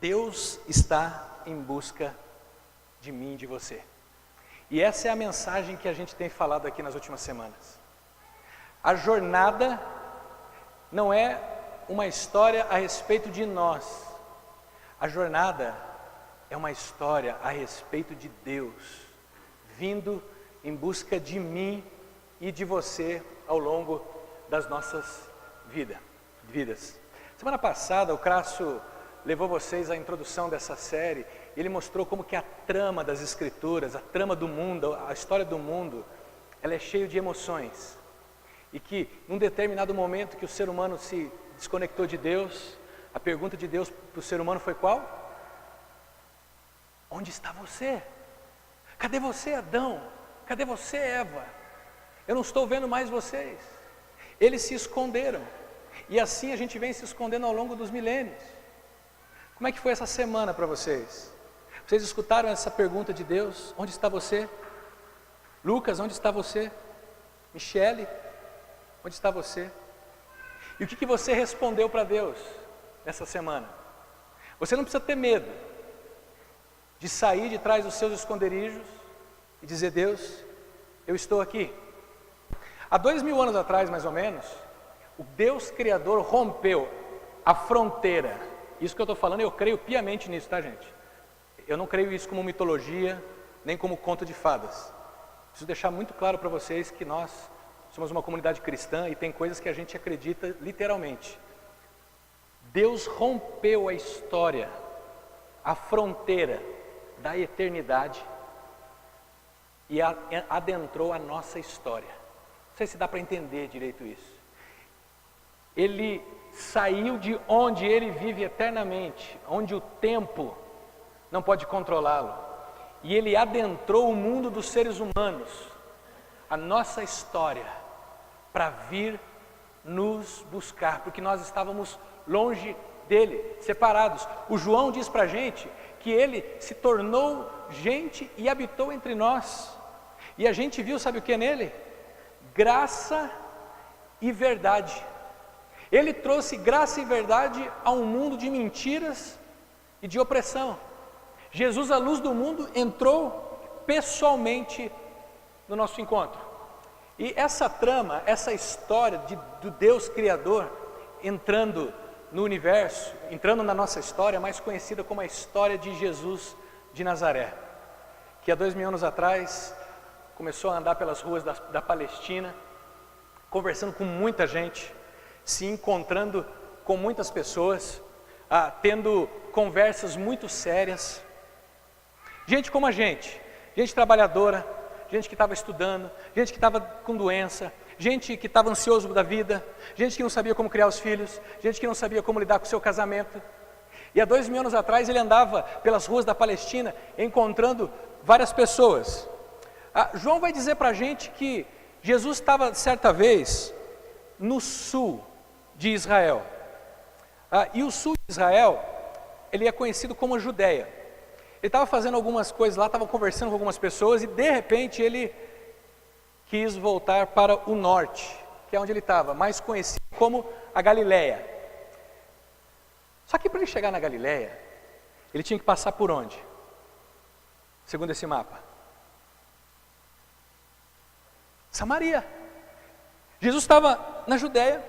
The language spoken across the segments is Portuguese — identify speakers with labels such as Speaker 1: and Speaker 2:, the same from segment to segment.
Speaker 1: Deus está em busca de mim e de você. E essa é a mensagem que a gente tem falado aqui nas últimas semanas. A jornada não é uma história a respeito de nós. A jornada é uma história a respeito de Deus, vindo em busca de mim e de você ao longo das nossas vidas. Semana passada o Crasso levou vocês à introdução dessa série. Ele mostrou como que a trama das Escrituras, a trama do mundo, a história do mundo, ela é cheia de emoções. E que num determinado momento que o ser humano se desconectou de Deus, a pergunta de Deus para o ser humano foi qual? Onde está você? Cadê você, Adão? Cadê você, Eva? Eu não estou vendo mais vocês. Eles se esconderam. E assim a gente vem se escondendo ao longo dos milênios. Como é que foi essa semana para vocês? Vocês escutaram essa pergunta de Deus? Onde está você? Lucas, onde está você? Michele, onde está você? E o que você respondeu para Deus nessa semana? Você não precisa ter medo de sair de trás dos seus esconderijos e dizer: Deus, eu estou aqui. Há 2000 anos atrás, mais ou menos, o Deus Criador rompeu a fronteira. Isso que eu estou falando, eu creio piamente nisso, tá, gente? Eu não creio isso como mitologia, nem como conto de fadas. Preciso deixar muito claro para vocês que nós somos uma comunidade cristã e tem coisas que a gente acredita literalmente. Deus rompeu a história, a fronteira da eternidade e adentrou a nossa história. Não sei se dá para entender direito isso. Ele saiu de onde ele vive eternamente, onde o tempo não pode controlá-lo, e ele adentrou o mundo dos seres humanos, a nossa história, para vir nos buscar, porque nós estávamos longe dele, separados. O João diz para a gente que ele se tornou gente e habitou entre nós, e a gente viu, sabe o que nele? Graça e verdade. Ele trouxe graça e verdade a um mundo de mentiras e de opressão. Jesus, a luz do mundo, entrou pessoalmente no nosso encontro. E essa trama, essa história do Deus Criador entrando no universo, entrando na nossa história, mais conhecida como a história de Jesus de Nazaré, que há 2000 anos atrás começou a andar pelas ruas da Palestina, conversando com muita gente, se encontrando com muitas pessoas, tendo conversas muito sérias. Gente como a gente trabalhadora, gente que estava estudando, gente que estava com doença, gente que estava ansioso da vida, gente que não sabia como criar os filhos, gente que não sabia como lidar com o seu casamento. E há 2000 anos atrás ele andava pelas ruas da Palestina, encontrando várias pessoas. João vai dizer para a gente que Jesus estava certa vez no sul de Israel. E o sul de Israel, ele é conhecido como a Judéia. Ele estava fazendo algumas coisas lá, estava conversando com algumas pessoas e de repente ele quis voltar para o norte, que é onde ele estava, mais conhecido como a Galileia. Só que para ele chegar na Galileia, ele tinha que passar por onde? Segundo esse mapa? Samaria. Jesus estava na Judéia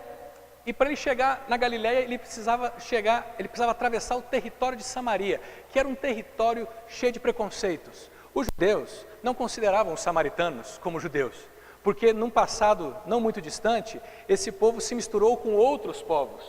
Speaker 1: e para ele chegar na Galileia, ele precisava atravessar o território de Samaria, que era um território cheio de preconceitos. Os judeus não consideravam os samaritanos como judeus, porque num passado não muito distante, esse povo se misturou com outros povos.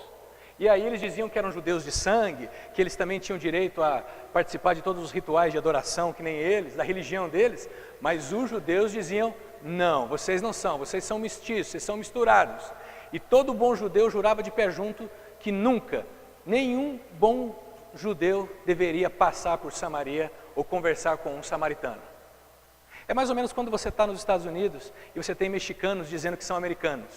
Speaker 1: E aí eles diziam que eram judeus de sangue, que eles também tinham direito a participar de todos os rituais de adoração, que nem eles, da religião deles, mas os judeus diziam: não, vocês não são, vocês são mestiços, vocês são misturados. E todo bom judeu jurava de pé junto que nunca, nenhum bom judeu deveria passar por Samaria ou conversar com um samaritano. É mais ou menos quando você está nos Estados Unidos e você tem mexicanos dizendo que são americanos.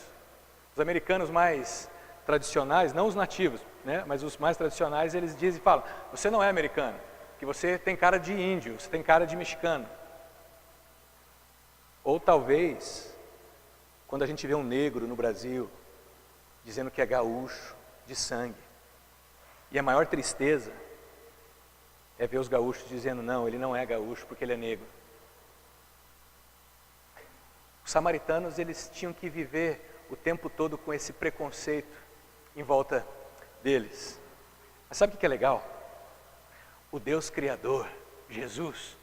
Speaker 1: Os americanos mais tradicionais, não os nativos, né, mas os mais tradicionais, eles dizem e falam: você não é americano, que você tem cara de índio, você tem cara de mexicano. Ou talvez, quando a gente vê um negro no Brasil, dizendo que é gaúcho, de sangue. E a maior tristeza é ver os gaúchos dizendo, não, ele não é gaúcho porque ele é negro. Os samaritanos, eles tinham que viver o tempo todo com esse preconceito em volta deles. Mas sabe o que é legal? O Deus Criador, Jesus,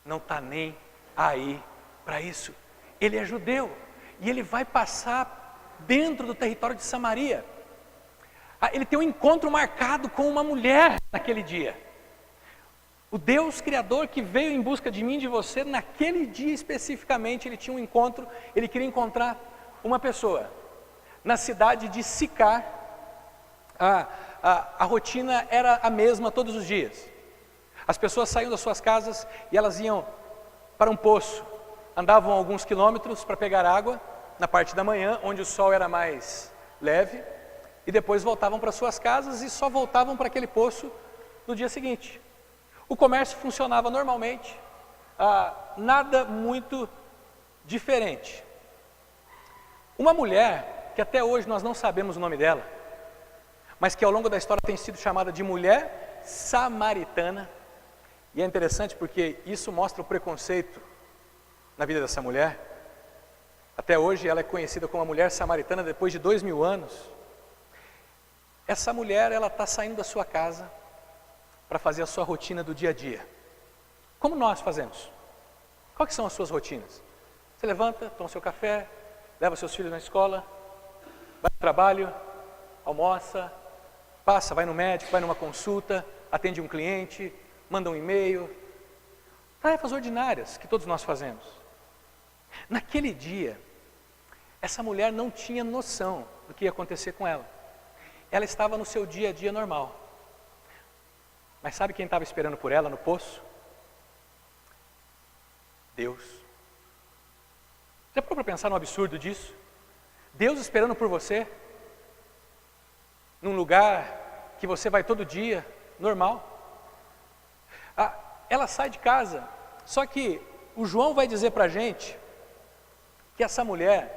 Speaker 1: não está nem aí para isso. Ele é judeu e ele vai passar dentro do território de Samaria. Ele tem um encontro marcado com uma mulher naquele dia. O Deus Criador que veio em busca de mim e de você, naquele dia especificamente, ele tinha um encontro, ele queria encontrar uma pessoa. Na cidade de Sicar, a rotina era a mesma todos os dias. As pessoas saíam das suas casas e elas iam para um poço, andavam alguns quilômetros para pegar água, na parte da manhã, onde o sol era mais leve, e depois voltavam para suas casas e só voltavam para aquele poço no dia seguinte. O comércio funcionava normalmente, nada muito diferente. Uma mulher, que até hoje nós não sabemos o nome dela, mas que ao longo da história tem sido chamada de mulher samaritana, e é interessante porque isso mostra o preconceito na vida dessa mulher. Até hoje ela é conhecida como a mulher samaritana depois de 2000 anos. Essa mulher, ela está saindo da sua casa para fazer a sua rotina do dia a dia. Como nós fazemos? Quais são as suas rotinas? Você levanta, toma seu café, leva seus filhos na escola, vai ao trabalho, almoça, passa, vai no médico, vai numa consulta, atende um cliente, manda um e-mail. Tarefas ordinárias que todos nós fazemos. Naquele dia, essa mulher não tinha noção do que ia acontecer com ela. Ela estava no seu dia a dia normal. Mas sabe quem estava esperando por ela no poço? Deus. Já parou para pensar no absurdo disso? Deus esperando por você, num lugar que você vai todo dia, normal. Ela sai de casa, só que o João vai dizer para a gente que essa mulher,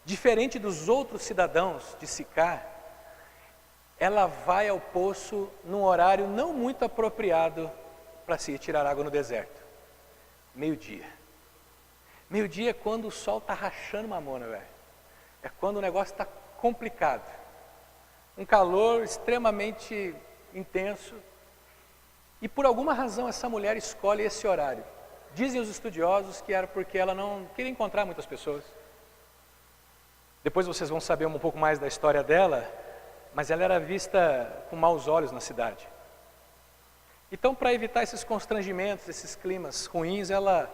Speaker 1: diferente dos outros cidadãos de Sicar, ela vai ao poço num horário não muito apropriado para se ir tirar água no deserto. Meio-dia. Meio-dia é quando o sol está rachando mamona, velho. É quando o negócio está complicado. Um calor extremamente intenso. E por alguma razão essa mulher escolhe esse horário. Dizem os estudiosos que era porque ela não queria encontrar muitas pessoas. Depois vocês vão saber um pouco mais da história dela, mas ela era vista com maus olhos na cidade. Então, para evitar esses constrangimentos, esses climas ruins, ela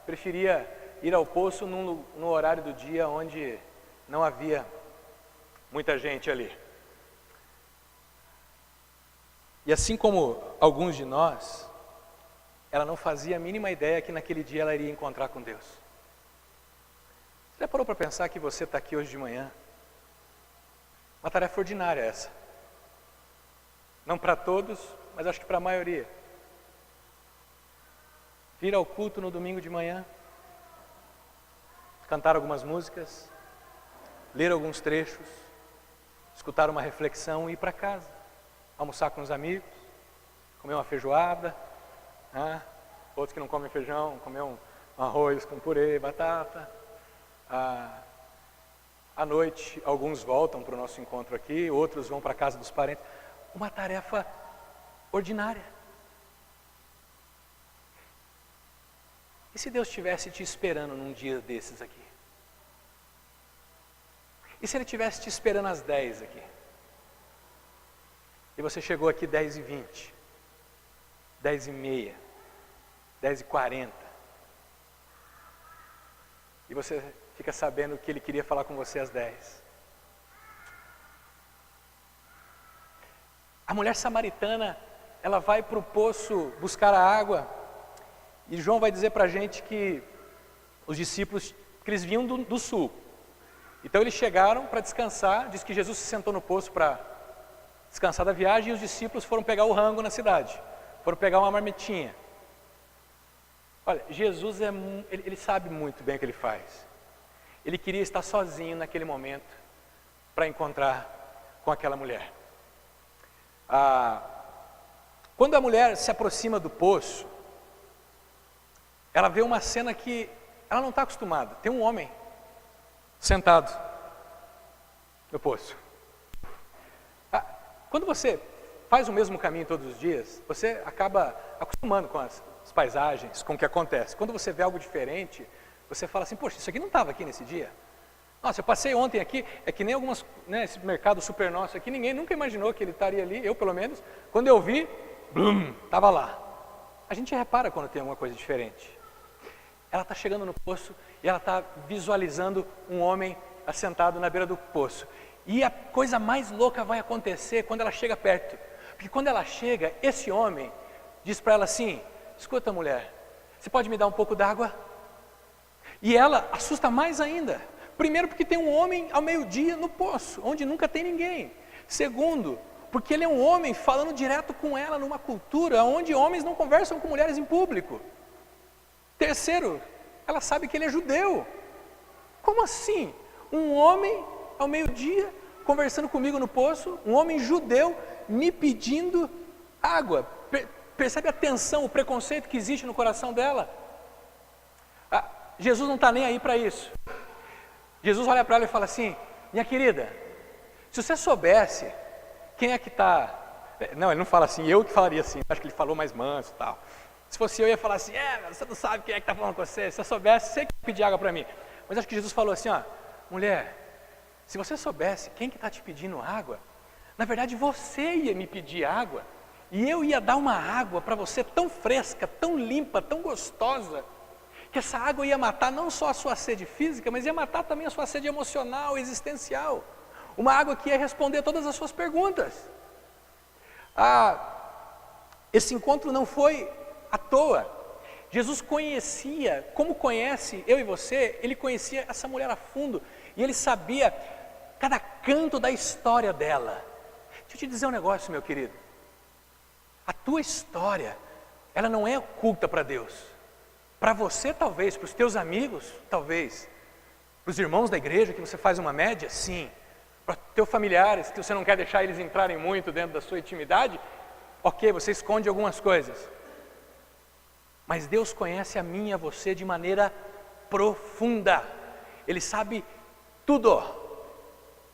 Speaker 1: preferia ir ao poço no horário do dia onde não havia muita gente ali. E assim como alguns de nós, ela não fazia a mínima ideia que naquele dia ela iria encontrar com Deus. Você já parou para pensar que você está aqui hoje de manhã? Uma tarefa ordinária essa. Não para todos, mas acho que para a maioria. Vir ao culto no domingo de manhã, cantar algumas músicas, ler alguns trechos, escutar uma reflexão e ir para casa. Almoçar com os amigos, comer uma feijoada, outros que não comem feijão, comer um arroz com purê, batata. À noite, alguns voltam para o nosso encontro aqui, outros vão para a casa dos parentes. Uma tarefa ordinária. E se Deus estivesse te esperando num dia desses aqui? E se Ele estivesse te esperando às 10 aqui? E você chegou aqui 10h20, 10h30, 10h40. E você fica sabendo que Ele queria falar com você às 10. A mulher samaritana, ela vai para o poço buscar a água. E João vai dizer para a gente que os discípulos, que eles vinham do sul. Então eles chegaram para descansar, diz que Jesus se sentou no poço para descansar da viagem, e os discípulos foram pegar o rango na cidade, foram pegar uma marmitinha. Olha, Jesus, ele sabe muito bem o que ele faz. Ele queria estar sozinho naquele momento, para encontrar com aquela mulher. Quando a mulher se aproxima do poço, ela vê uma cena que ela não está acostumada. Tem um homem sentado no poço. Quando você faz o mesmo caminho todos os dias, você acaba acostumando com as paisagens, com o que acontece. Quando você vê algo diferente, você fala assim, poxa, isso aqui não estava aqui nesse dia. Nossa, eu passei ontem aqui, é que nem algumas, né, esse mercado super nosso aqui, ninguém nunca imaginou que ele estaria ali, eu pelo menos, quando eu vi, estava lá. A gente repara quando tem alguma coisa diferente. Ela está chegando no poço e ela está visualizando um homem assentado na beira do poço. E a coisa mais louca vai acontecer quando ela chega perto. Porque quando ela chega, esse homem diz para ela assim, escuta mulher, você pode me dar um pouco d'água? E ela assusta mais ainda. Primeiro porque tem um homem ao meio-dia no poço, onde nunca tem ninguém. Segundo, porque ele é um homem falando direto com ela numa cultura onde homens não conversam com mulheres em público. Terceiro, ela sabe que ele é judeu. Como assim? Um homem ao meio-dia conversando comigo no poço, um homem judeu me pedindo água. Percebe a tensão, o preconceito que existe no coração dela? Jesus não está nem aí para isso. Jesus olha para ela e fala assim, minha querida, se você soubesse quem é que está... Não, ele não fala assim, eu que falaria assim, acho que ele falou mais manso e tal. Se fosse eu ia falar assim, você não sabe quem é que está falando com você, se eu soubesse, você que ia pedir água para mim. Mas acho que Jesus falou assim, mulher, se você soubesse quem que está te pedindo água, na verdade você ia me pedir água, e eu ia dar uma água para você tão fresca, tão limpa, tão gostosa, que essa água ia matar não só a sua sede física, mas ia matar também a sua sede emocional, existencial. Uma água que ia responder todas as suas perguntas. Esse encontro não foi à toa. Jesus conhecia, como conhece eu e você, ele conhecia essa mulher a fundo, e ele sabia cada canto da história dela. Deixa eu te dizer um negócio, meu querido. A tua história, ela não é oculta para Deus. Para você talvez, para os teus amigos, talvez. Para os irmãos da igreja, que você faz uma média, sim. Para os teus familiares, que você não quer deixar eles entrarem muito dentro da sua intimidade, ok, você esconde algumas coisas. Mas Deus conhece a mim e a você de maneira profunda. Ele sabe tudo.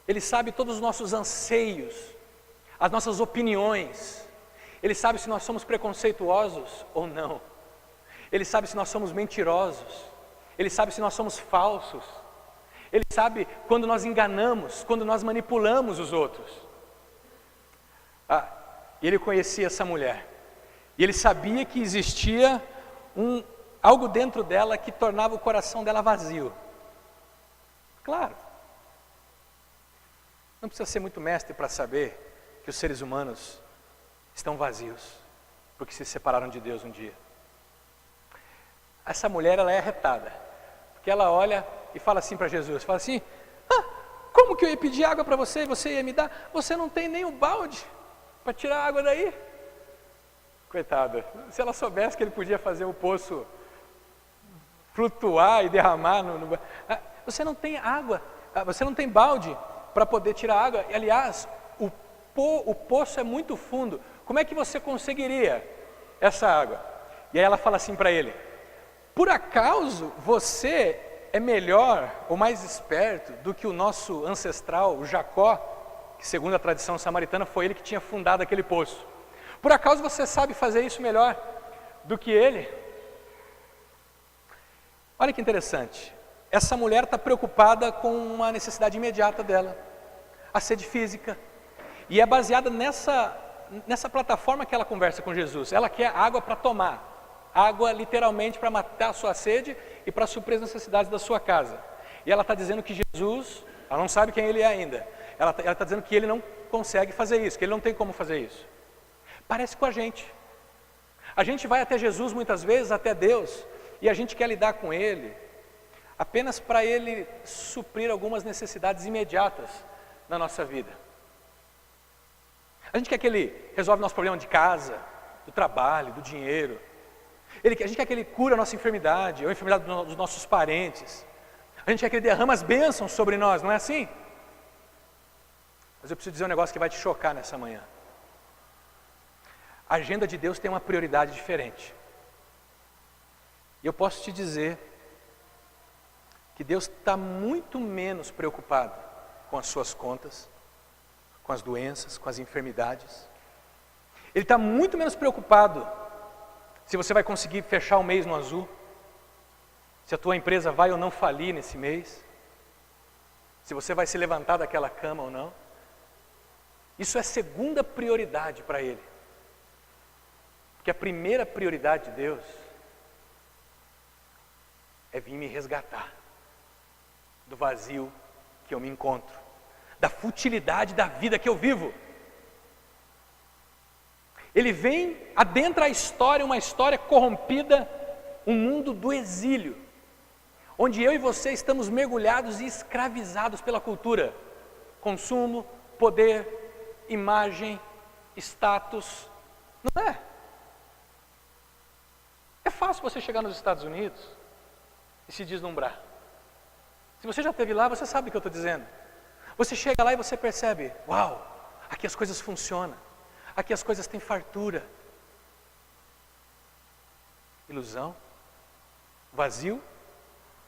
Speaker 1: Ele sabe todos os nossos anseios, as nossas opiniões. Ele sabe se nós somos preconceituosos ou não. Ele sabe se nós somos mentirosos. Ele sabe se nós somos falsos. Ele sabe quando nós enganamos, quando nós manipulamos os outros. E ele conhecia essa mulher. E ele sabia que existia algo dentro dela que tornava o coração dela vazio. Claro. Não precisa ser muito mestre para saber que os seres humanos estão vazios, porque se separaram de Deus um dia. Essa mulher, ela é arretada, porque ela olha e fala assim para Jesus, fala assim, como que eu ia pedir água para você e você ia me dar? Você não tem nem o balde para tirar a água daí? Coitada, se ela soubesse que ele podia fazer o poço flutuar e derramar, você não tem água, você não tem balde para poder tirar água, e aliás, o poço é muito fundo, como é que você conseguiria essa água? E aí ela fala assim para ele, por acaso você é melhor ou mais esperto do que o nosso ancestral, o Jacó, que segundo a tradição samaritana foi ele que tinha fundado aquele poço. Por acaso você sabe fazer isso melhor do que ele? Olha que interessante, essa mulher está preocupada com uma necessidade imediata dela, a sede física, e é baseada nessa plataforma que ela conversa com Jesus. Ela quer água para tomar, água literalmente para matar a sua sede e para suprir as necessidades da sua casa. E ela está dizendo que Jesus, ela não sabe quem ele é ainda, ela está dizendo que ele não consegue fazer isso, que ele não tem como fazer isso. Parece com a gente vai até Jesus muitas vezes, até Deus, e a gente quer lidar com ele apenas para ele suprir algumas necessidades imediatas na nossa vida. A gente quer que ele resolva o nosso problema de casa, do trabalho, do dinheiro. A gente quer que ele cure a nossa enfermidade, ou a enfermidade dos nossos parentes. A gente quer que ele derrama as bênçãos sobre nós, não é assim? Mas eu preciso dizer um negócio que vai te chocar nessa manhã. a agenda de Deus tem uma prioridade diferente. E eu posso te dizer que Deus está muito menos preocupado com as suas contas, com as doenças, com as enfermidades. Ele está muito menos preocupado se você vai conseguir fechar o mês no azul, se a tua empresa vai ou não falir nesse mês, se você vai se levantar daquela cama ou não. Isso é segunda prioridade para Ele. Porque a primeira prioridade de Deus é vir me resgatar do vazio que eu me encontro, da futilidade da vida que eu vivo. Ele vem, adentra a história, uma história corrompida, um mundo do exílio, onde eu e você estamos mergulhados e escravizados pela cultura, consumo, poder, imagem, status. Não é? É fácil você chegar nos Estados Unidos e se deslumbrar. Se você já esteve lá, você sabe o que eu estou dizendo. Você chega lá e você percebe, uau, aqui as coisas funcionam, aqui as coisas têm fartura. Ilusão, vazio,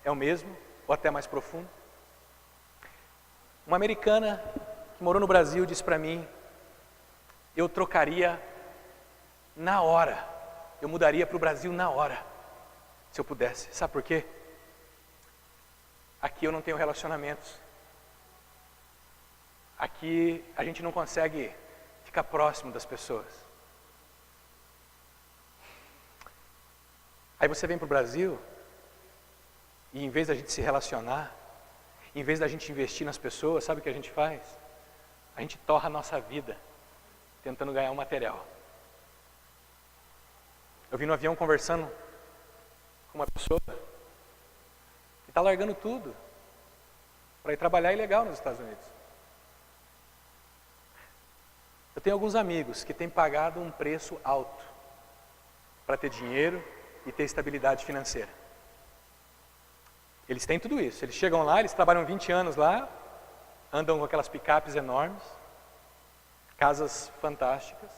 Speaker 1: é o mesmo, ou até mais profundo. Uma americana que morou no Brasil disse para mim, eu trocaria na hora, eu mudaria para o Brasil na hora, se eu pudesse. Sabe por quê? Aqui eu não tenho relacionamentos. Aqui a gente não consegue ficar próximo das pessoas. Aí você vem para o Brasil e em vez da gente se relacionar, em vez da gente investir nas pessoas, sabe o que a gente faz? A gente torra a nossa vida tentando ganhar um material. Eu vim no avião conversando com uma pessoa que está largando tudo para ir trabalhar ilegal nos Estados Unidos. Eu tenho alguns amigos que têm pagado um preço alto para ter dinheiro e ter estabilidade financeira. Eles têm tudo isso, eles chegam lá, eles trabalham 20 anos lá, andam com aquelas picapes enormes, casas fantásticas,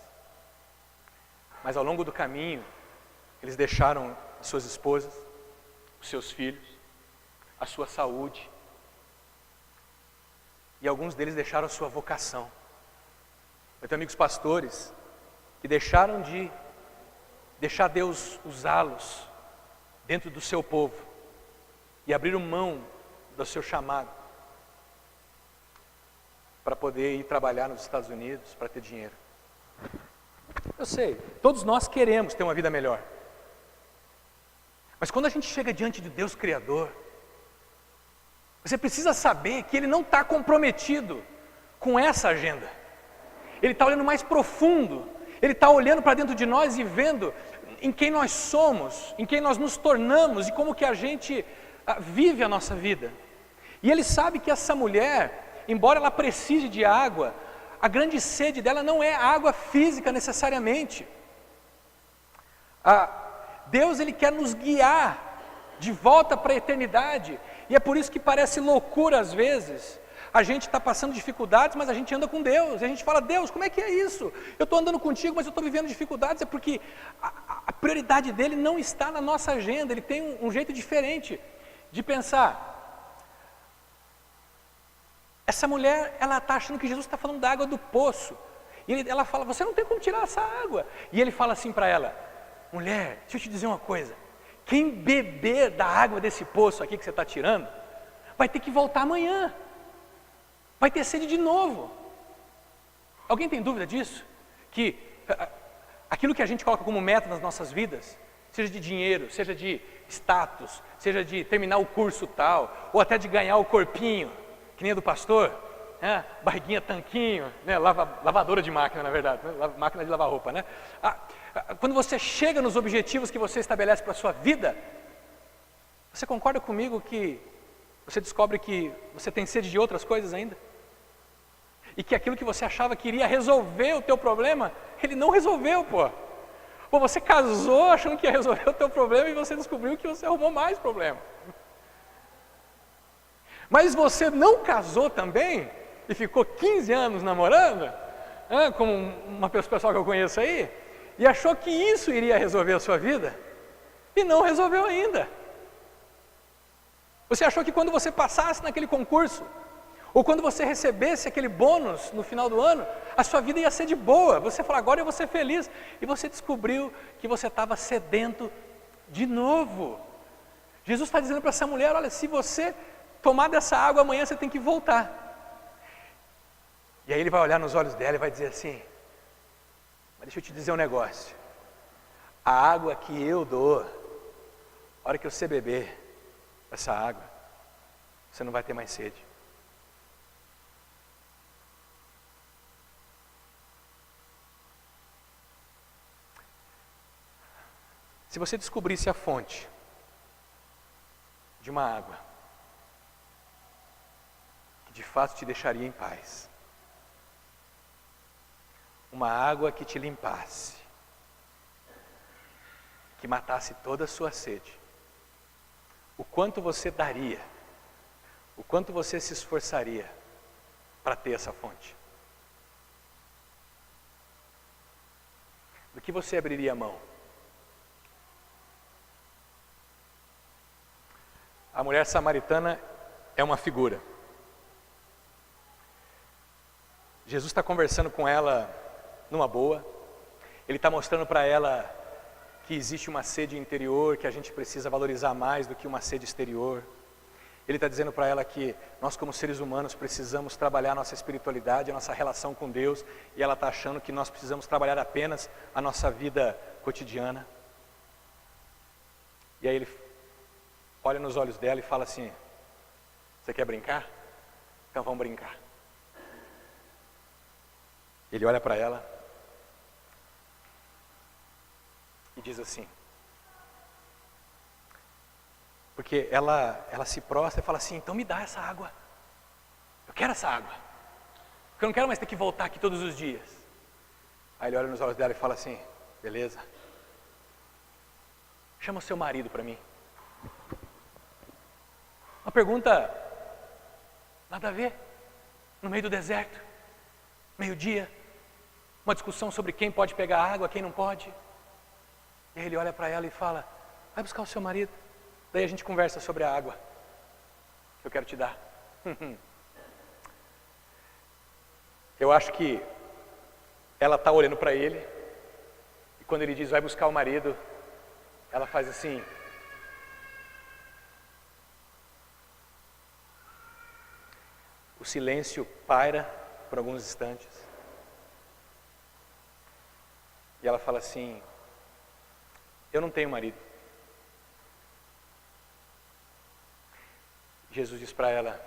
Speaker 1: mas ao longo do caminho, eles deixaram as suas esposas, os seus filhos, a sua saúde, e alguns deles deixaram a sua vocação. Eu tenho amigos pastores que deixaram de deixar Deus usá-los dentro do seu povo e abriram mão do seu chamado para poder ir trabalhar nos Estados Unidos, para ter dinheiro. Eu sei, todos nós queremos ter uma vida melhor. Mas quando a gente chega diante de Deus Criador, você precisa saber que Ele não está comprometido com essa agenda. Ele está olhando mais profundo, Ele está olhando para dentro de nós e vendo em quem nós somos, em quem nós nos tornamos e como que a gente vive a nossa vida. E Ele sabe que essa mulher, embora ela precise de água, a grande sede dela não é água física necessariamente. Deus, Ele quer nos guiar de volta para a eternidade, e é por isso que parece loucura às vezes. A gente está passando dificuldades, mas a gente anda com Deus, e a gente fala, Deus, como é que é isso? Eu estou andando contigo, mas eu estou vivendo dificuldades. É porque a prioridade dele não está na nossa agenda. Ele tem um jeito diferente de pensar. Essa mulher, ela está achando que Jesus está falando da água do poço, e ela fala, você não tem como tirar essa água. E ele fala assim para ela, mulher, deixa eu te dizer uma coisa, quem beber da água desse poço aqui que você está tirando, vai ter que voltar amanhã, vai ter sede de novo. Alguém tem dúvida disso? Que aquilo que a gente coloca como meta nas nossas vidas, seja de dinheiro, seja de status, seja de terminar o curso tal, ou até de ganhar o corpinho, que nem a do pastor, né? Barriguinha, tanquinho, né? Lavadora de máquina, na verdade, né? Máquina de lavar roupa, né? Quando você chega nos objetivos que você estabelece para a sua vida, você concorda comigo que você descobre que você tem sede de outras coisas ainda? E que aquilo que você achava que iria resolver o teu problema, ele não resolveu, pô. Pô, você casou achando que ia resolver o teu problema e você descobriu que você arrumou mais problema. Mas você não casou também e ficou 15 anos namorando, como uma pessoa que eu conheço aí, e achou que isso iria resolver a sua vida, e não resolveu ainda. Você achou que quando você passasse naquele concurso, ou quando você recebesse aquele bônus no final do ano, a sua vida ia ser de boa, você falou, agora eu vou ser feliz, e você descobriu que você estava sedento de novo. Jesus está dizendo para essa mulher, olha, se você tomar dessa água amanhã, você tem que voltar. E aí ele vai olhar nos olhos dela e vai dizer assim, mas deixa eu te dizer um negócio, a água que eu dou, a hora que você beber essa água, você não vai ter mais sede. Se você descobrisse a fonte de uma água que de fato te deixaria em paz, uma água que te limpasse, que matasse toda a sua sede, o quanto você daria, o quanto você se esforçaria para ter essa fonte? Do que você abriria a mão? A mulher samaritana é uma figura. Jesus está conversando com ela numa boa, Ele está mostrando para ela que existe uma sede interior, que a gente precisa valorizar mais do que uma sede exterior. Ele está dizendo para ela que nós como seres humanos precisamos trabalhar a nossa espiritualidade, a nossa relação com Deus, e ela está achando que nós precisamos trabalhar apenas a nossa vida cotidiana. E aí ele olha nos olhos dela e fala assim, você quer brincar? Então vamos brincar. Ele olha para ela e diz assim, porque ela se prostra e fala assim, então me dá essa água, eu quero essa água, porque eu não quero mais ter que voltar aqui todos os dias. Aí ele olha nos olhos dela e fala assim, beleza, chama o seu marido para mim. Uma pergunta nada a ver, no meio do deserto, meio-dia, uma discussão sobre quem pode pegar água, quem não pode. E aí ele olha para ela e fala, vai buscar o seu marido, daí a gente conversa sobre a água que eu quero te dar. Eu acho que ela está olhando para ele, e quando ele diz vai buscar o marido, ela faz assim, o silêncio paira por alguns instantes, e ela fala assim, eu não tenho marido. Jesus diz para ela,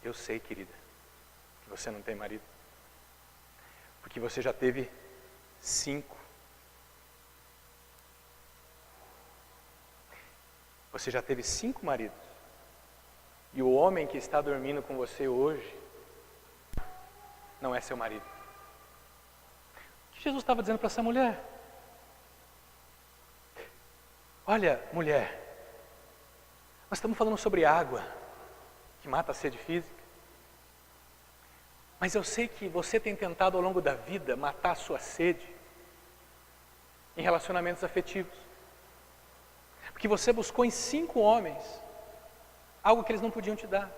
Speaker 1: eu sei, querida, que você não tem marido, porque você já teve 5. Você já teve 5 maridos, e o homem que está dormindo com você hoje, não é seu marido. O que Jesus estava dizendo para essa mulher? Olha, mulher, nós estamos falando sobre água, que mata a sede física, mas eu sei que você tem tentado ao longo da vida matar a sua sede em relacionamentos afetivos, porque você buscou em 5 homens algo que eles não podiam te dar,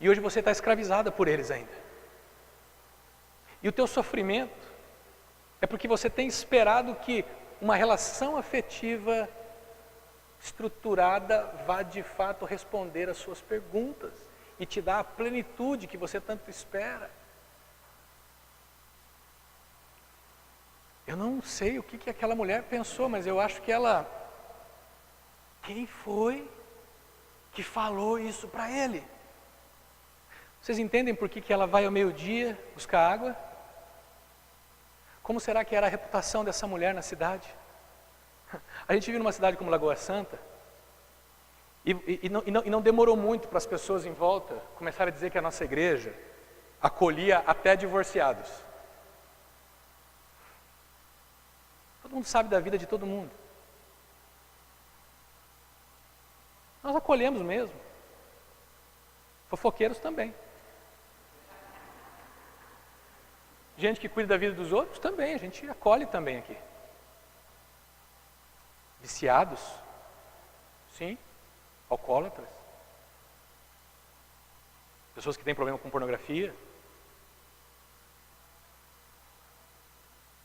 Speaker 1: e hoje você está escravizada por eles ainda, e o teu sofrimento é porque você tem esperado que uma relação afetiva estruturada vá de fato responder às suas perguntas e te dar a plenitude que você tanto espera. Eu não sei o que aquela mulher pensou, mas eu acho que ela... Quem foi que falou isso para ele? Vocês entendem por que ela vai ao meio-dia buscar água? Como será que era a reputação dessa mulher na cidade? A gente vive numa cidade como Lagoa Santa, e não demorou muito para as pessoas em volta começarem a dizer que a nossa igreja acolhia até divorciados. Todo mundo sabe da vida de todo mundo. Nós acolhemos mesmo. Fofoqueiros também. Gente que cuida da vida dos outros, também, a gente acolhe também aqui. Viciados, sim, alcoólatras. Pessoas que têm problema com pornografia.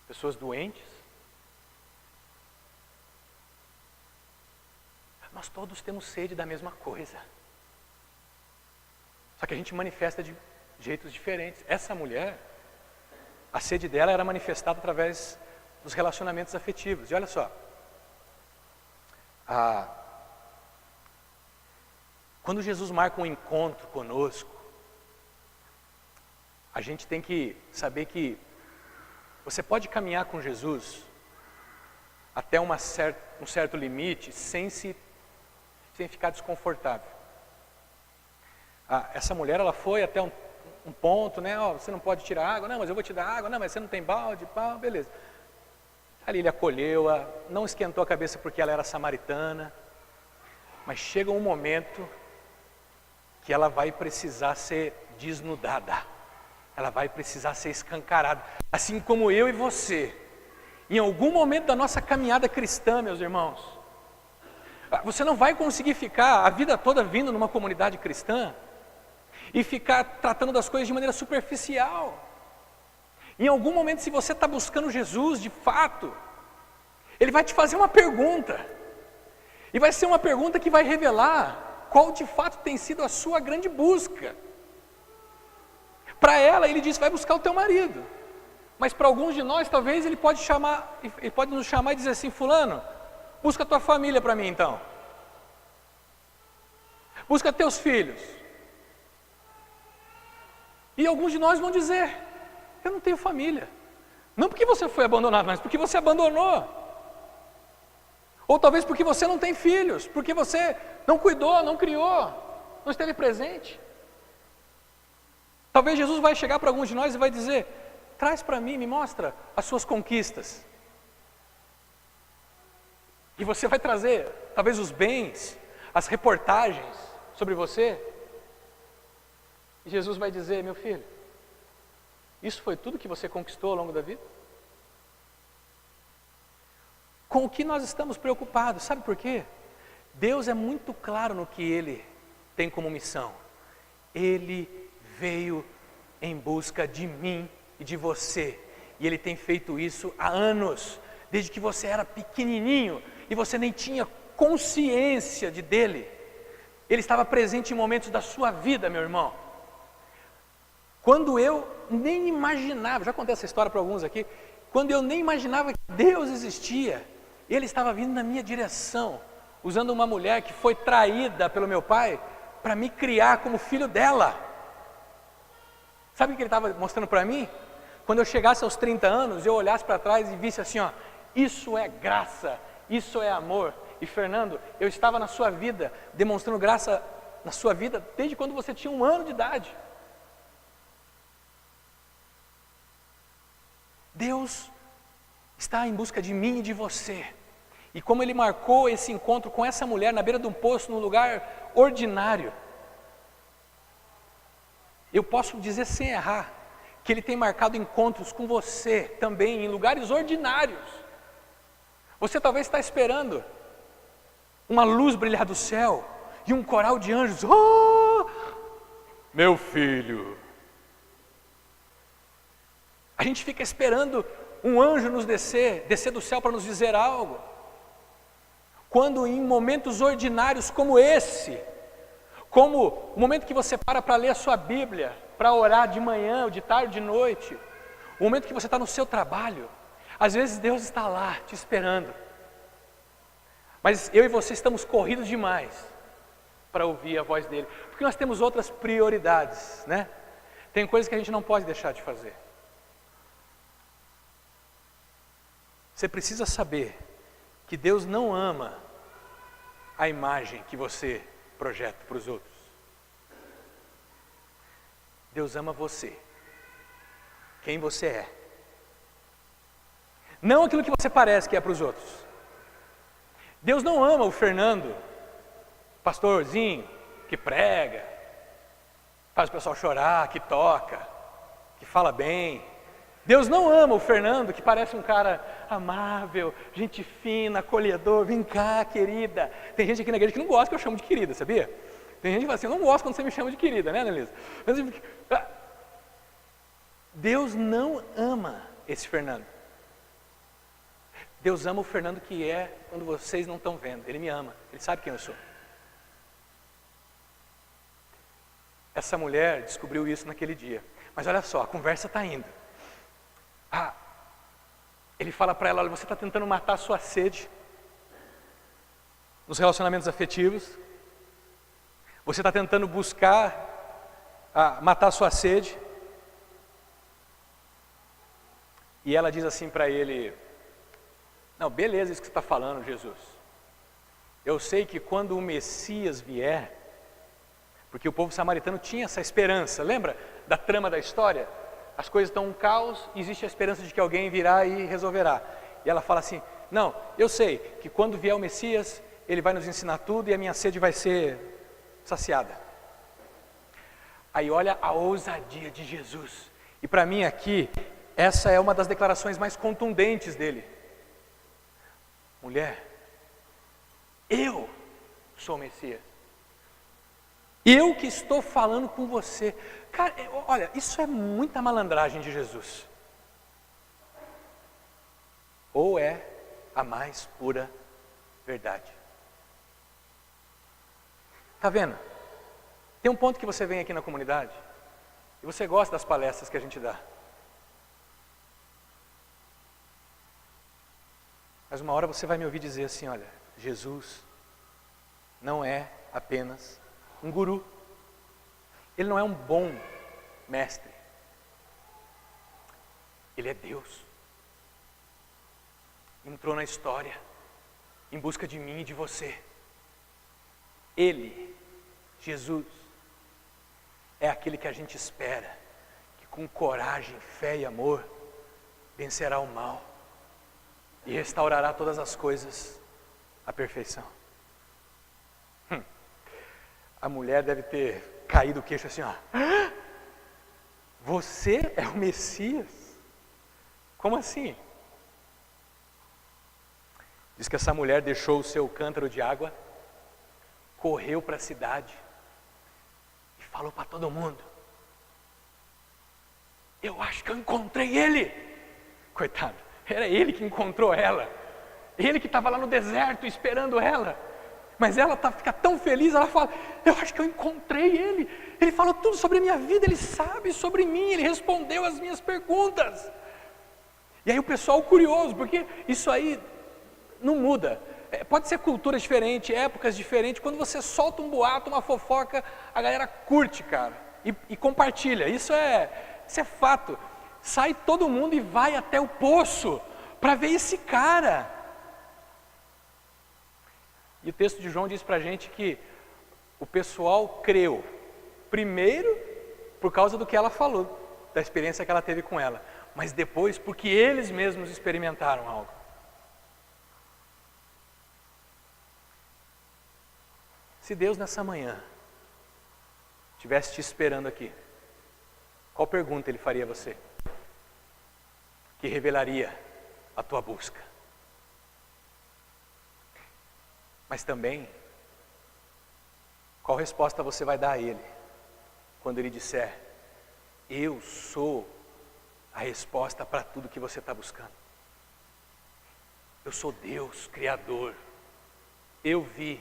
Speaker 1: Pessoas doentes. Nós todos temos sede da mesma coisa. Só que a gente manifesta de jeitos diferentes. Essa mulher, a sede dela era manifestada através dos relacionamentos afetivos. E olha só, quando Jesus marca um encontro conosco, a gente tem que saber que você pode caminhar com Jesus até um certo limite sem ficar desconfortável. Essa mulher, ela foi até um ponto, né? Você não pode tirar água, não, mas eu vou te dar água, não, mas você não tem balde, pá, beleza. Ali ele acolheu-a, não esquentou a cabeça porque ela era samaritana, mas chega um momento que ela vai precisar ser desnudada, ela vai precisar ser escancarada, assim como eu e você. Em algum momento da nossa caminhada cristã, meus irmãos, você não vai conseguir ficar a vida toda vindo numa comunidade cristã e ficar tratando das coisas de maneira superficial. Em algum momento, se você está buscando Jesus de fato, Ele vai te fazer uma pergunta, e vai ser uma pergunta que vai revelar qual de fato tem sido a sua grande busca. Para ela, Ele disse, vai buscar o teu marido, mas para alguns de nós, talvez Ele pode nos chamar e dizer assim, fulano, busca a tua família para mim então, busca teus filhos. E alguns de nós vão dizer, eu não tenho família, não porque você foi abandonado, mas porque você abandonou, ou talvez porque você não tem filhos, porque você não cuidou, não criou, não esteve presente. Talvez Jesus vai chegar para alguns de nós e vai dizer, traz para mim, me mostra as suas conquistas. E você vai trazer, talvez os bens, as reportagens sobre você. E Jesus vai dizer, meu filho, isso foi tudo que você conquistou ao longo da vida? Com o que nós estamos preocupados, sabe por quê? Deus é muito claro no que Ele tem como missão. Ele veio em busca de mim e de você. E Ele tem feito isso há anos, desde que você era pequenininho e você nem tinha consciência dele. Ele estava presente em momentos da sua vida, meu irmão. Quando eu nem imaginava, já contei essa história para alguns aqui, quando eu nem imaginava que Deus existia, Ele estava vindo na minha direção, usando uma mulher que foi traída pelo meu pai, para me criar como filho dela. Sabe o que Ele estava mostrando para mim? Quando eu chegasse aos 30 anos, eu olhasse para trás e visse assim, ó, isso é graça, isso é amor. E Fernando, eu estava na sua vida, demonstrando graça na sua vida, desde quando você tinha 1 ano de idade. Deus está em busca de mim e de você. E como Ele marcou esse encontro com essa mulher na beira de um poço, num lugar ordinário, eu posso dizer sem errar, que Ele tem marcado encontros com você também, em lugares ordinários. Você talvez está esperando uma luz brilhar do céu, e um coral de anjos, oh, meu filho. A gente fica esperando um anjo nos descer do céu para nos dizer algo. Quando em momentos ordinários como esse, como o momento que você para ler a sua Bíblia, para orar de manhã, ou de tarde, de noite, o momento que você está no seu trabalho, às vezes Deus está lá te esperando. Mas eu e você estamos corridos demais para ouvir a voz dele, porque nós temos outras prioridades, né? Tem coisas que a gente não pode deixar de fazer. Você precisa saber que Deus não ama a imagem que você projeta para os outros. Deus ama você, quem você é. Não aquilo que você parece que é para os outros. Deus não ama o Fernando, pastorzinho, que prega, faz o pessoal chorar, que toca, que fala bem. Deus não ama o Fernando, que parece um cara amável, gente fina, acolhedor, vem cá, querida. Tem gente aqui na igreja que não gosta que eu chamo de querida, sabia? Tem gente que fala assim, eu não gosto quando você me chama de querida, né, Annelise? Deus não ama esse Fernando. Deus ama o Fernando que é quando vocês não estão vendo. Ele me ama, ele sabe quem eu sou. Essa mulher descobriu isso naquele dia. Mas olha só, a conversa está indo. Ele fala para ela, olha, você está tentando matar a sua sede nos relacionamentos afetivos. Você está tentando buscar matar a sua sede. E ela diz assim para ele, não, beleza isso que você está falando, Jesus. Eu sei que quando o Messias vier, porque o povo samaritano tinha essa esperança, lembra da trama da história? As coisas estão um caos, existe a esperança de que alguém virá e resolverá. E ela fala assim, não, eu sei que quando vier o Messias, ele vai nos ensinar tudo e a minha sede vai ser saciada. Aí olha a ousadia de Jesus. E para mim aqui, essa é uma das declarações mais contundentes dele. Mulher, eu sou o Messias. Eu que estou falando com você. Cara, olha, isso é muita malandragem de Jesus. Ou é a mais pura verdade. Tá vendo? Tem um ponto que você vem aqui na comunidade e você gosta das palestras que a gente dá. Mas uma hora você vai me ouvir dizer assim, olha, Jesus não é apenas um guru. Ele não é um bom mestre. Ele é Deus. Entrou na história em busca de mim e de você. Ele, Jesus, é aquele que a gente espera, que com coragem, fé e amor vencerá o mal e restaurará todas as coisas à perfeição. A mulher deve ter caído o queixo assim, ó. Você é o Messias? Como assim? Diz que essa mulher deixou o seu cântaro de água, correu para a cidade e falou para todo mundo, eu acho que eu encontrei ele. Coitado, era ele que encontrou ela. Ele que estava lá no deserto esperando ela. Mas ela fica tão feliz, ela fala, eu acho que eu encontrei ele. Ele falou tudo sobre a minha vida, ele sabe sobre mim, ele respondeu as minhas perguntas. E aí o pessoal curioso, porque isso aí não muda. Pode ser cultura diferente, épocas diferentes. Quando você solta um boato, uma fofoca, a galera curte, cara, e compartilha. Isso é fato. Sai todo mundo e vai até o poço para ver esse cara. E o texto de João diz para a gente que o pessoal creu, primeiro por causa do que ela falou, da experiência que ela teve com ela, mas depois porque eles mesmos experimentaram algo. Se Deus nessa manhã estivesse te esperando aqui, qual pergunta Ele faria a você? Que revelaria a tua busca. Mas também, qual resposta você vai dar a Ele, quando Ele disser, eu sou a resposta para tudo que você está buscando. Eu sou Deus, Criador. Eu vi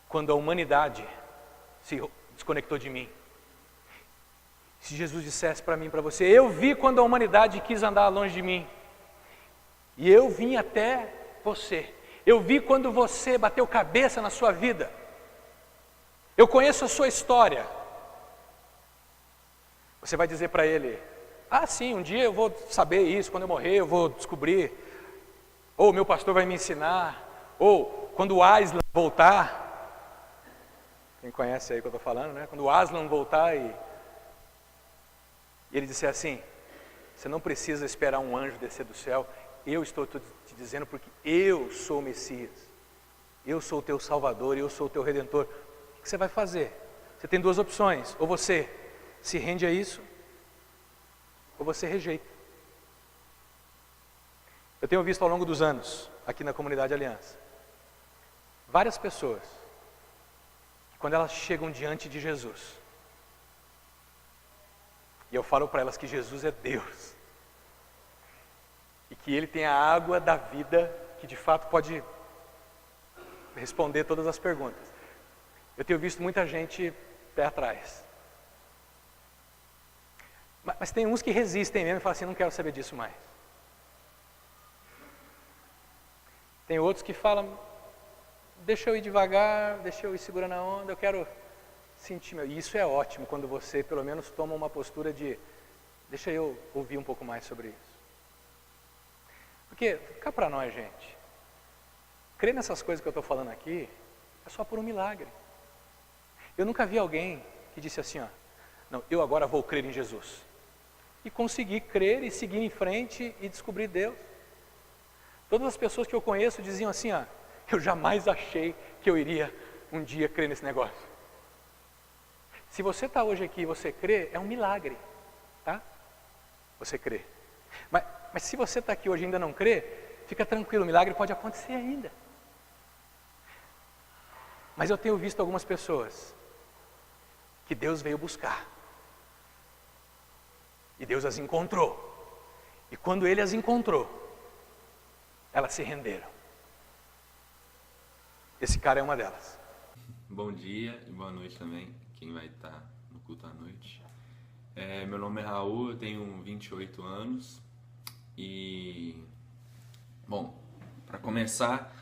Speaker 1: quando a humanidade se desconectou de mim. Se Jesus dissesse para mim e para você, eu vi quando a humanidade quis andar longe de mim, e eu vim até você. Eu vi quando você bateu cabeça na sua vida. Eu conheço a sua história. Você vai dizer para ele, sim, um dia eu vou saber isso, quando eu morrer eu vou descobrir. Ou meu pastor vai me ensinar. Ou quando o Aslan voltar. Quem conhece aí o que eu estou falando, né? Quando o Aslan voltar e ele disser assim, você não precisa esperar um anjo descer do céu. Eu estou te dizendo porque eu sou o Messias. Eu sou o teu Salvador, eu sou o teu Redentor. O que você vai fazer? Você tem duas opções. Ou você se rende a isso, ou você rejeita. Eu tenho visto ao longo dos anos, aqui na Comunidade Aliança, várias pessoas, quando elas chegam diante de Jesus, e eu falo para elas que Jesus é Deus, e que Ele tem a água da vida, que de fato pode responder todas as perguntas. Eu tenho visto muita gente pé atrás. Mas tem uns que resistem mesmo e falam assim, não quero saber disso mais. Tem outros que falam, deixa eu ir devagar, deixa eu ir segurando a onda, eu quero sentir meu. E isso é ótimo quando você pelo menos toma uma postura de, deixa eu ouvir um pouco mais sobre isso. Porque, cá para nós, gente, crer nessas coisas que eu estou falando aqui é só por um milagre. Eu nunca vi alguém que disse assim, ó, não, eu agora vou crer em Jesus. E conseguir crer e seguir em frente e descobrir Deus. Todas as pessoas que eu conheço diziam assim, ó, eu jamais achei que eu iria um dia crer nesse negócio. Se você está hoje aqui e você crê, é um milagre, tá? Você crê. Mas se você está aqui hoje e ainda não crê, fica tranquilo, o milagre pode acontecer ainda. Mas eu tenho visto algumas pessoas que Deus veio buscar. E Deus as encontrou. E quando Ele as encontrou, elas se renderam. Esse cara é uma delas.
Speaker 2: Bom dia e boa noite também, quem vai estar no culto à noite. Meu nome é Raul, eu tenho 28 anos e, bom, para começar,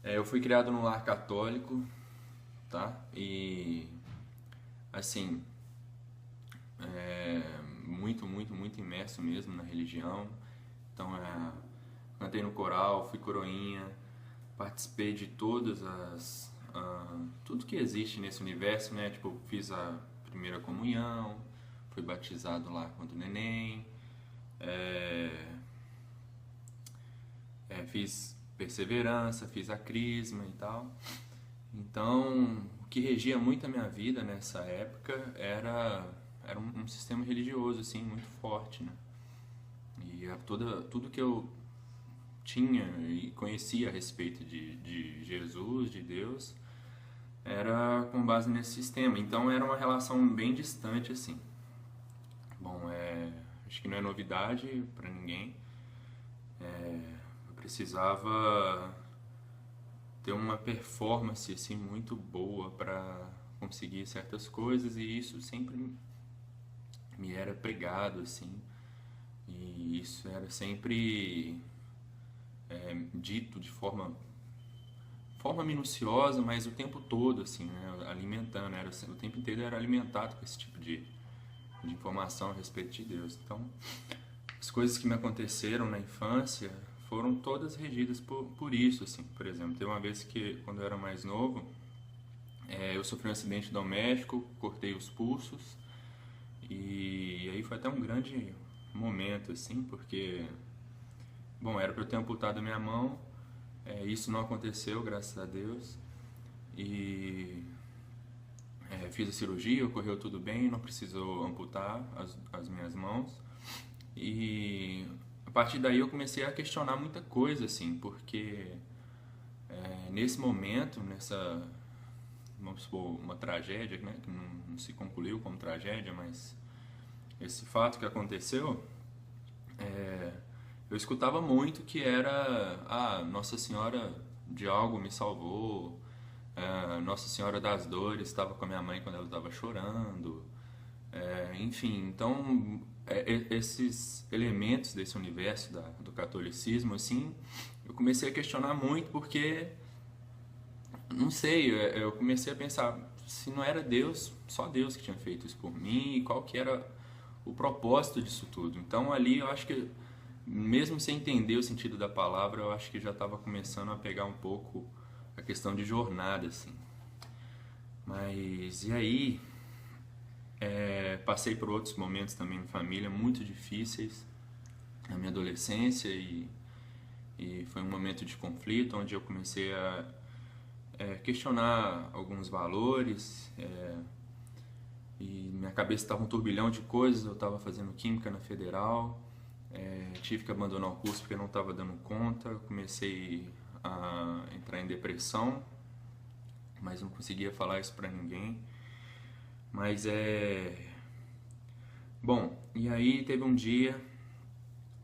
Speaker 2: eu fui criado num lar católico, tá? E, assim, muito imerso mesmo na religião. Então, cantei no coral, fui coroinha, participei de todas tudo que existe nesse universo, né? Tipo, fiz a primeira comunhão, fui batizado lá quando neném, fiz perseverança, fiz a crisma e tal. Então, o que regia muito a minha vida nessa época era um sistema religioso, assim, muito forte, né? E tudo que eu tinha e conhecia a respeito de Jesus, de Deus, era com base nesse sistema. Então era uma relação bem distante, assim. Bom, acho que não é novidade para ninguém. Eu precisava ter uma performance assim muito boa para conseguir certas coisas, e isso sempre me era pregado, assim. E isso era sempre dito de forma minuciosa, mas o tempo todo, assim, né, alimentando, o tempo inteiro era alimentado com esse tipo de informação a respeito de Deus. Então, as coisas que me aconteceram na infância foram todas regidas por isso, assim. Por exemplo, teve uma vez que, quando eu era mais novo, eu sofri um acidente doméstico, cortei os pulsos, e aí foi até um grande momento, assim, porque, bom, era para eu ter amputado a minha mão, isso não aconteceu, graças a Deus, e fiz a cirurgia, ocorreu tudo bem, não precisou amputar as minhas mãos, e a partir daí eu comecei a questionar muita coisa, assim, porque nesse momento, vamos supor, uma tragédia, né, que não se concluiu como tragédia, mas esse fato que aconteceu, eu escutava muito que era Nossa Senhora de algo me salvou, Nossa Senhora das Dores estava com a minha mãe quando ela estava chorando, enfim, então esses elementos desse universo do catolicismo, assim, eu comecei a questionar muito porque, não sei, eu comecei a pensar, se não era Deus, só Deus que tinha feito isso por mim, e qual que era o propósito disso tudo. Então ali eu acho que, mesmo sem entender o sentido da palavra, eu acho que já estava começando a pegar um pouco a questão de jornada, assim. Mas, e aí, passei por outros momentos também em família muito difíceis na minha adolescência, e foi um momento de conflito onde eu comecei a questionar alguns valores, e minha cabeça estava um turbilhão de coisas. Eu estava fazendo química na Federal, tive que abandonar o curso porque não estava dando conta. Comecei a entrar em depressão, mas não conseguia falar isso para ninguém. Mas bom, e aí teve um dia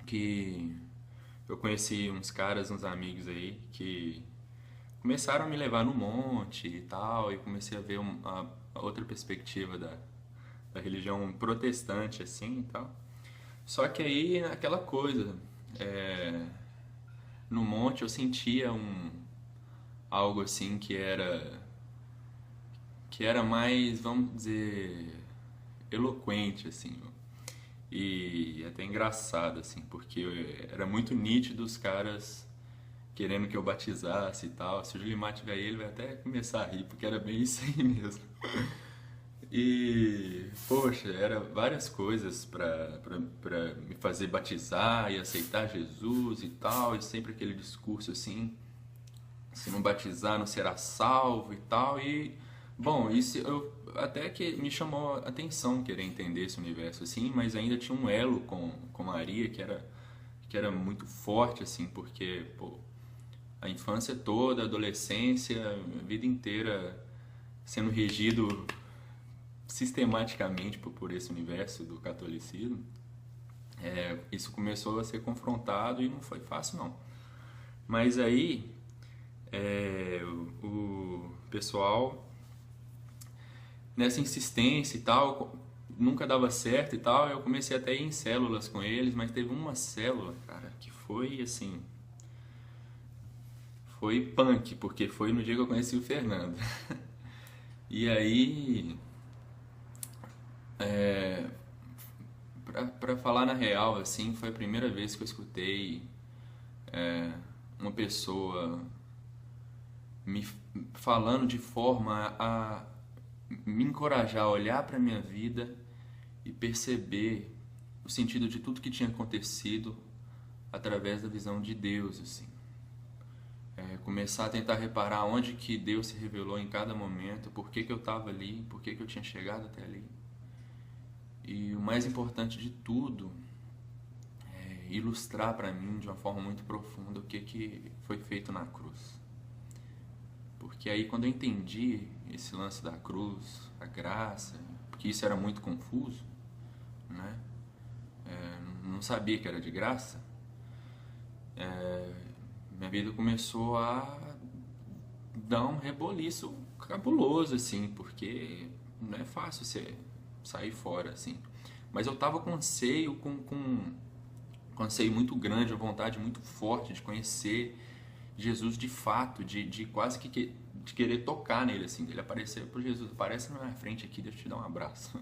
Speaker 2: que eu conheci uns caras, uns amigos aí, que começaram a me levar no monte e tal, e comecei a ver a outra perspectiva da religião protestante, assim, e tal. Só que aí, aquela coisa, no monte eu sentia algo assim que era mais, vamos dizer, eloquente, assim, e até engraçado, assim, porque era muito nítido os caras querendo que eu batizasse e tal. Se o Julimar tiver aí, ele vai até começar a rir, porque era bem isso aí mesmo. E, poxa, era várias coisas pra me fazer batizar e aceitar Jesus e tal, e sempre aquele discurso assim, se não batizar não será salvo e tal. E, bom, isso até que me chamou a atenção querer entender esse universo assim, mas ainda tinha um elo com Maria que era muito forte, assim, porque, pô, a infância toda, a adolescência, a vida inteira sendo regido sistematicamente por esse universo do catolicismo. Isso começou a ser confrontado e não foi fácil, não. Mas aí, o pessoal, nessa insistência e tal, nunca dava certo e tal, eu comecei até a ir em células com eles, mas teve uma célula, cara, que foi assim, foi punk, porque foi no dia que eu conheci o Fernando. E aí, pra falar na real, assim, foi a primeira vez que eu escutei uma pessoa me falando de forma a me encorajar a olhar para minha vida e perceber o sentido de tudo que tinha acontecido através da visão de Deus, assim. Começar a tentar reparar onde que Deus se revelou em cada momento, por que que eu estava ali, por que que eu tinha chegado até ali. E o mais importante de tudo é ilustrar para mim de uma forma muito profunda o que foi feito na cruz. Porque aí quando eu entendi esse lance da cruz, a graça, porque isso era muito confuso, né? Não sabia que era de graça. Minha vida começou a dar um reboliço cabuloso, assim, porque não é fácil você sair fora, assim. Mas eu tava com anseio, com anseio muito grande, uma vontade muito forte de conhecer Jesus de fato, de quase que de querer tocar nele, assim, dele aparecer pro Jesus, aparece na minha frente aqui, deixa eu te dar um abraço.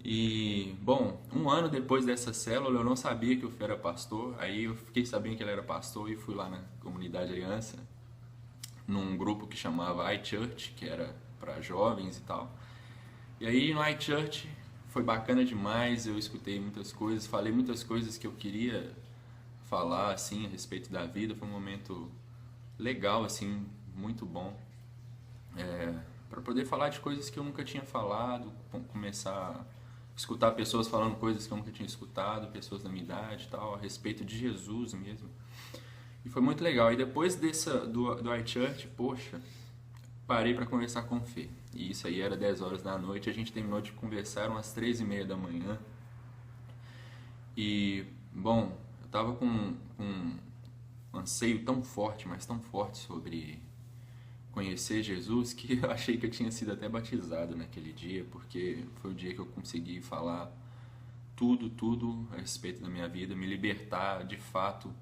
Speaker 2: E, bom, um ano depois dessa célula eu não sabia que o Fê era pastor, aí eu fiquei sabendo que ele era pastor e fui lá na comunidade Aliança, num grupo que chamava iChurch, que era para jovens e tal. E aí no iChurch foi bacana demais, eu escutei muitas coisas, falei muitas coisas que eu queria falar, assim, a respeito da vida. Foi um momento legal, assim, muito bom, para poder falar de coisas que eu nunca tinha falado, começar a escutar pessoas falando coisas que eu nunca tinha escutado, pessoas da minha idade e tal, a respeito de Jesus mesmo. E foi muito legal. E depois do iChurch, poxa, parei para conversar com o Fê. E isso aí era 10 horas da noite, a gente terminou de conversar umas 3:30 da manhã. E, bom, eu tava com um anseio tão forte, mas tão forte sobre conhecer Jesus, que eu achei que eu tinha sido até batizado naquele dia, porque foi o dia que eu consegui falar tudo a respeito da minha vida, me libertar de fato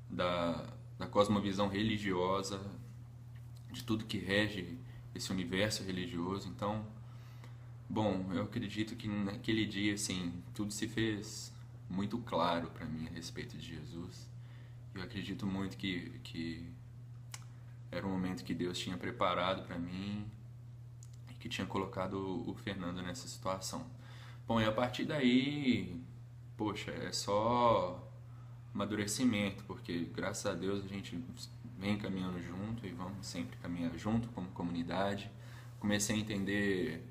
Speaker 2: da cosmovisão religiosa, de tudo que rege esse universo religioso. Então, bom, eu acredito que naquele dia, assim, tudo se fez muito claro para mim a respeito de Jesus. Eu acredito muito que era um momento que Deus tinha preparado para mim e que tinha colocado o Fernando nessa situação. Bom, e a partir daí, poxa, é só amadurecimento, porque graças a Deus a gente vem caminhando junto e vamos sempre caminhar junto como comunidade. Comecei a entender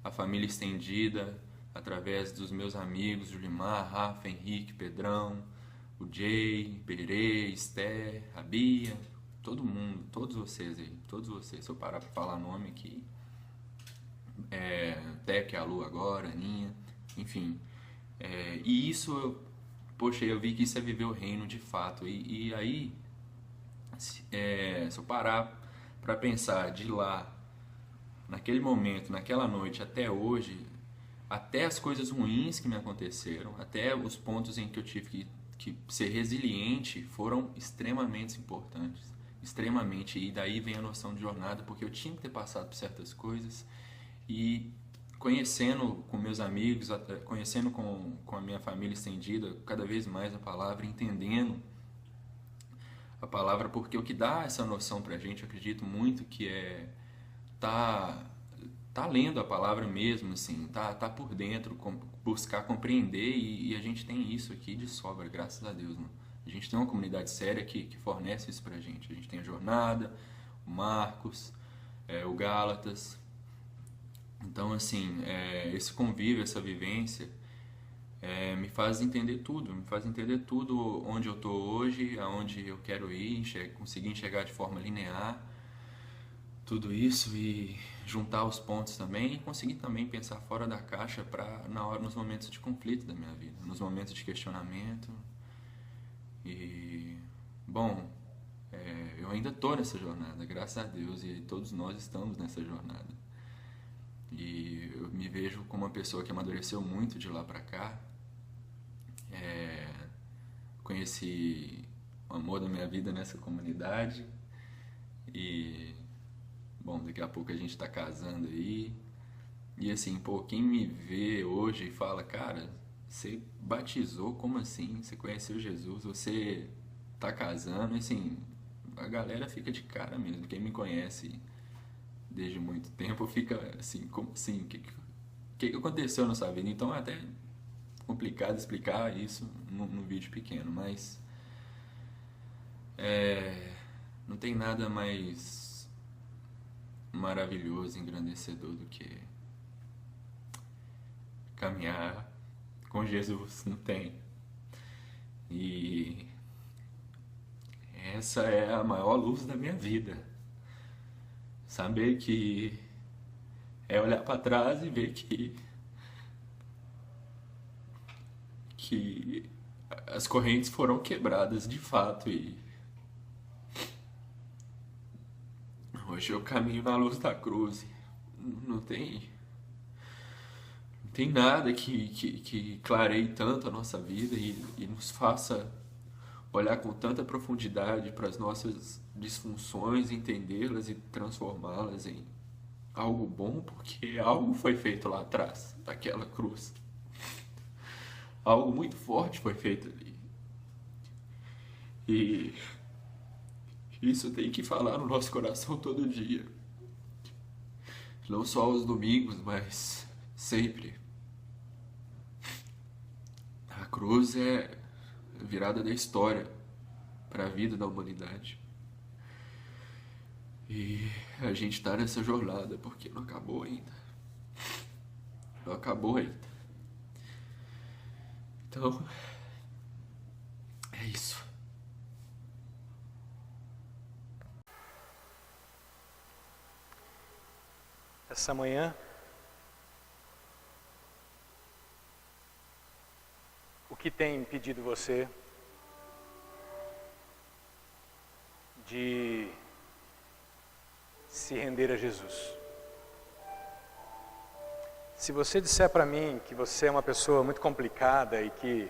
Speaker 2: a família estendida, através dos meus amigos, Julimar, Rafa, Henrique, Pedrão, o Jay, Berê, Esther, a Bia, todo mundo, todos vocês aí, todos vocês. Se eu parar para falar nome aqui, Tec, a Lu agora, Aninha, enfim. E isso, poxa, eu vi que isso é viver o reino de fato. E aí, se eu parar para pensar de lá, naquele momento, naquela noite, até hoje, até as coisas ruins que me aconteceram, até os pontos em que eu tive que ser resiliente, foram extremamente importantes. Extremamente. E daí vem a noção de jornada, porque eu tinha que ter passado por certas coisas. E conhecendo com meus amigos, conhecendo com a minha família estendida, cada vez mais a palavra, entendendo a palavra, porque o que dá essa noção pra gente, eu acredito muito que tá lendo a palavra mesmo, assim, tá por dentro, buscar compreender, e a gente tem isso aqui de sobra, graças a Deus, mano. A gente tem uma comunidade séria que fornece isso pra gente. A gente tem a Jornada, o Marcos, o Gálatas. Então, assim, esse convívio, essa vivência, me faz entender tudo onde eu tô hoje, aonde eu quero ir, conseguir enxergar de forma linear tudo isso e juntar os pontos também, e conseguir também pensar fora da caixa nos momentos de conflito da minha vida, nos momentos de questionamento. E, bom, eu ainda tô nessa jornada, graças a Deus, e todos nós estamos nessa jornada. E eu me vejo como uma pessoa que amadureceu muito de lá pra cá. Conheci o amor da minha vida nessa comunidade. E, bom, daqui a pouco a gente tá casando aí. E assim, pô, quem me vê hoje e fala, cara, você batizou, como assim? Você conheceu Jesus, você tá casando, assim, a galera fica de cara mesmo. Quem me conhece desde muito tempo fica assim, como assim? O que aconteceu na sua vida? Então é até complicado explicar isso num vídeo pequeno, mas não tem nada mais maravilhoso, engrandecedor do que caminhar com Jesus, não tem. E essa é a maior luz da minha vida. Saber que é olhar para trás e ver que as correntes foram quebradas de fato, e hoje eu caminho na luz da cruz. Não tem nada que clareie tanto a nossa vida e nos faça olhar com tanta profundidade para as nossas disfunções, entendê-las e transformá-las em algo bom, porque algo foi feito lá atrás, daquela cruz. Algo muito forte foi feito ali. E isso tem que falar no nosso coração todo dia. Não só aos domingos, mas sempre. A cruz é a virada da história para a vida da humanidade. E a gente tá nessa jornada porque não acabou ainda. Não acabou ainda. Então, é isso.
Speaker 1: Essa manhã, o que tem impedido você de se render a Jesus? Se você disser para mim que você é uma pessoa muito complicada e que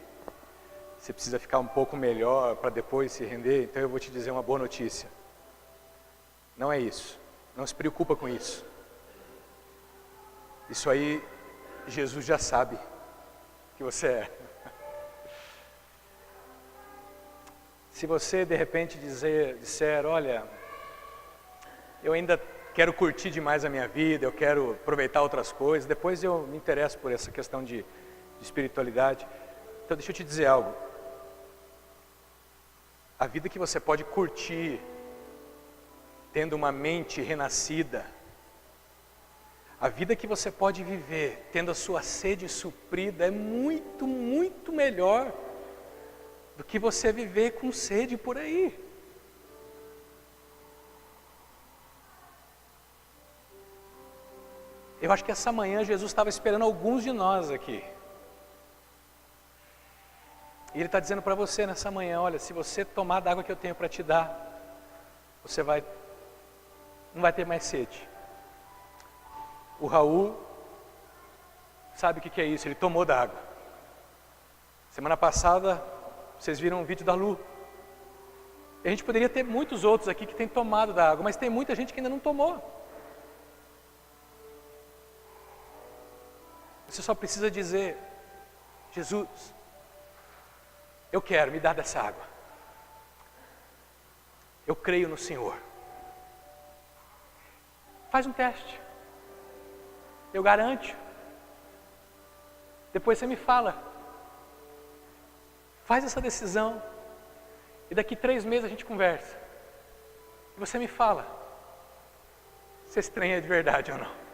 Speaker 1: você precisa ficar um pouco melhor para depois se render, então eu vou te dizer uma boa notícia. Não é isso. Não se preocupa com isso. Isso aí, Jesus já sabe que você é. Se você de repente disser, olha, eu ainda quero curtir demais a minha vida, eu quero aproveitar outras coisas, depois eu me interesso por essa questão de espiritualidade. Então deixa eu te dizer algo. A vida que você pode curtir, tendo uma mente renascida, A vida que você pode viver tendo a sua sede suprida é muito, muito melhor do que você viver com sede por aí. Eu acho que essa manhã Jesus estava esperando alguns de nós aqui. E Ele está dizendo para você nessa manhã, olha, se você tomar da água que eu tenho para te dar, você não vai ter mais sede. O Raul sabe o que é isso, ele tomou da água. Semana passada, vocês viram um vídeo da Lu. E a gente poderia ter muitos outros aqui que têm tomado da água, mas tem muita gente que ainda não tomou. Você só precisa dizer, Jesus, eu quero, me dar dessa água. Eu creio no Senhor. Faz um teste. Eu garanto. Depois você me fala. Faz essa decisão. E daqui 3 meses a gente conversa. E você me fala. Se esse trem é de verdade ou não.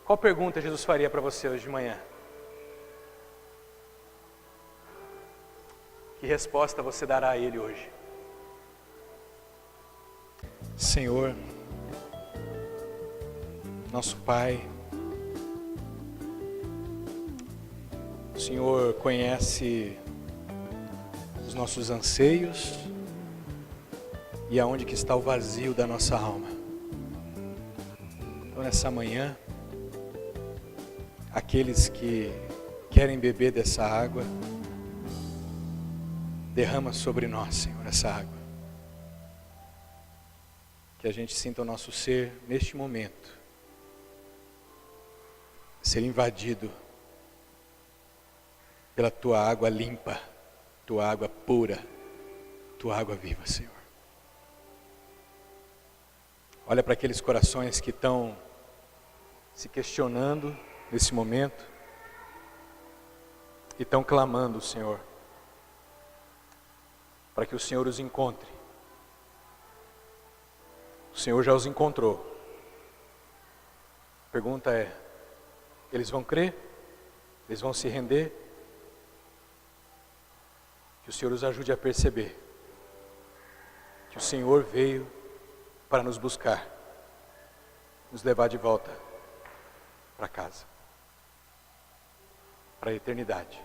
Speaker 1: Qual pergunta Jesus faria para você hoje de manhã? Que resposta você dará a Ele hoje? Senhor, nosso Pai, o Senhor conhece os nossos anseios e aonde que está o vazio da nossa alma. Então nessa manhã, aqueles que querem beber dessa água, derrama sobre nós, Senhor, essa água. Que a gente sinta o nosso ser, neste momento, ser invadido pela Tua água limpa, Tua água pura, Tua água viva, Senhor. Olha para aqueles corações que estão se questionando nesse momento e estão clamando, Senhor, para que o Senhor os encontre. O Senhor já os encontrou. A pergunta é, eles vão crer? Eles vão se render? Que o Senhor os ajude a perceber que o Senhor veio para nos buscar, nos levar de volta para casa, para a eternidade.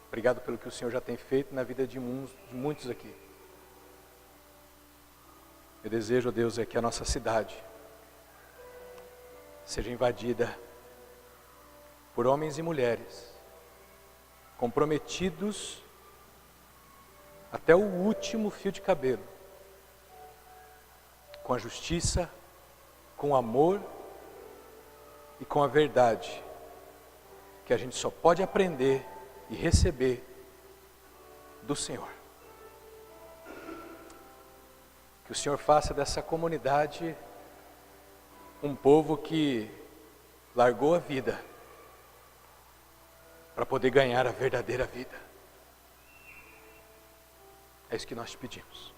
Speaker 1: Obrigado pelo que o Senhor já tem feito na vida de muitos aqui. Eu desejo, ó Deus, é que a nossa cidade seja invadida por homens e mulheres comprometidos até o último fio de cabelo com a justiça, com o amor e com a verdade, que a gente só pode aprender e receber do Senhor. Que o Senhor faça dessa comunidade um povo que largou a vida para poder ganhar a verdadeira vida. É isso que nós te pedimos.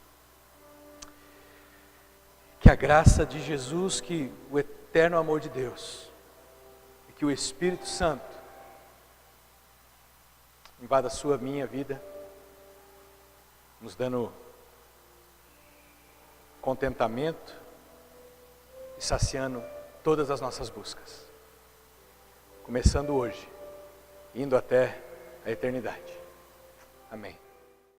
Speaker 1: Que a graça de Jesus, que o eterno amor de Deus e que o Espírito Santo invada a sua, minha vida, nos dando contentamento e saciando todas as nossas buscas. Começando hoje, indo até a eternidade. Amém.